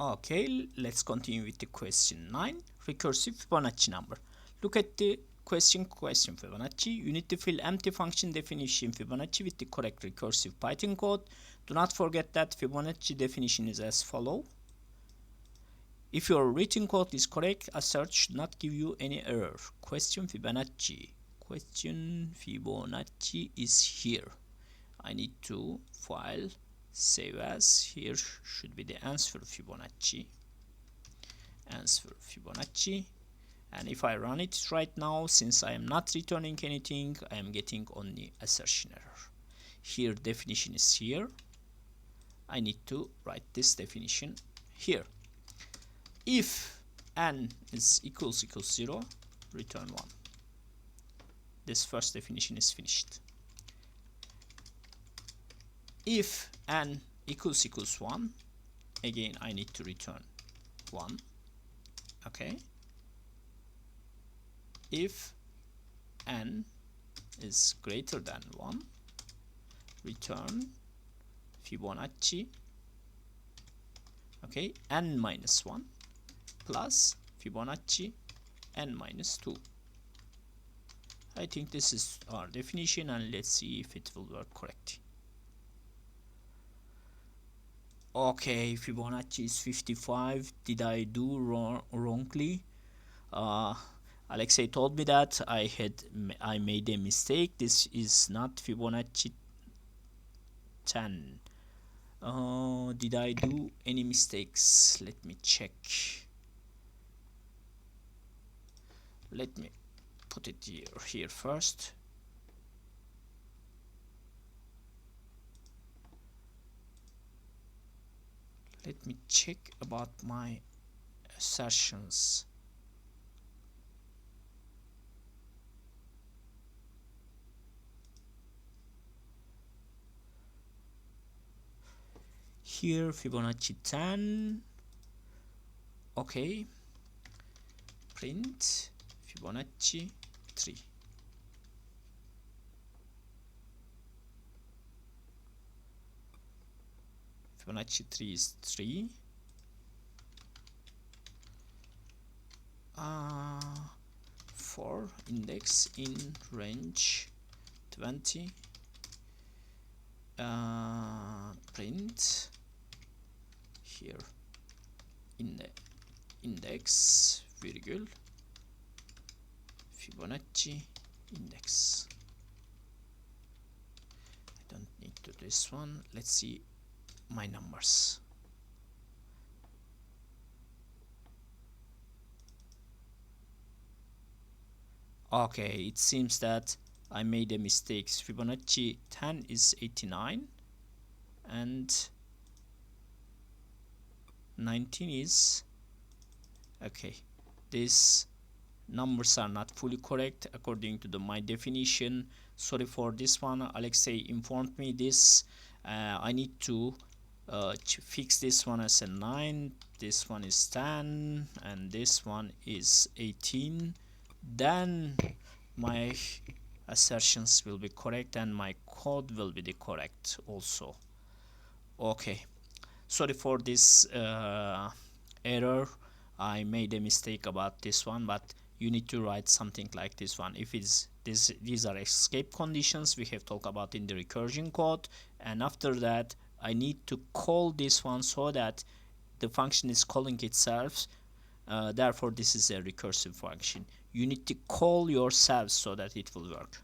Okay, let's continue with the question 9, recursive Fibonacci number. Look at the question Fibonacci. You need to fill empty function definition Fibonacci with the correct recursive Python code. Do not forget that Fibonacci definition is as follow. If your written code is correct, a search should not give you any error. Question Fibonacci is here. I need to file, save as. Here should be the answer Fibonacci, and if I run it right now, since I am not returning anything, I am getting only assertion error. Here definition is here. I need to write this definition here. If n is equals 0, return 1. This first definition is finished. If n equals 1, again I need to return 1. Okay. If n is greater than 1, return Fibonacci, okay, n minus 1 plus Fibonacci n minus 2. I think this is our definition, and let's see if it will work correctly. Okay, Fibonacci is 55. Did I do wrongly? Alexei told me that I made a mistake. This is not Fibonacci 10. Did I do any mistakes? Let me check. Let me put it here first. Let me check about my assertions. Here Fibonacci 10. Okay, print Fibonacci 3. Fibonacci 3 is 3. 4 index in range 20. Print here in the index virgule Fibonacci index. I don't need to do this one. Let's see my numbers. Okay, it seems that I made a mistake. Fibonacci 10 is 89 and 19 is okay. These numbers are not fully correct according to my definition. Sorry for this one. Alexei informed me this. I need to fix this one as a 9. This one is 10 and this one is 18. Then my assertions will be correct and my code will be the correct also. Okay, sorry for this error. I made a mistake about this one, but you need to write something like this one. If it's these are escape conditions we have talked about in the recursion code, and after that I need to call this one so that the function is calling itself. Therefore this is a recursive function. You need to call yourself so that it will work.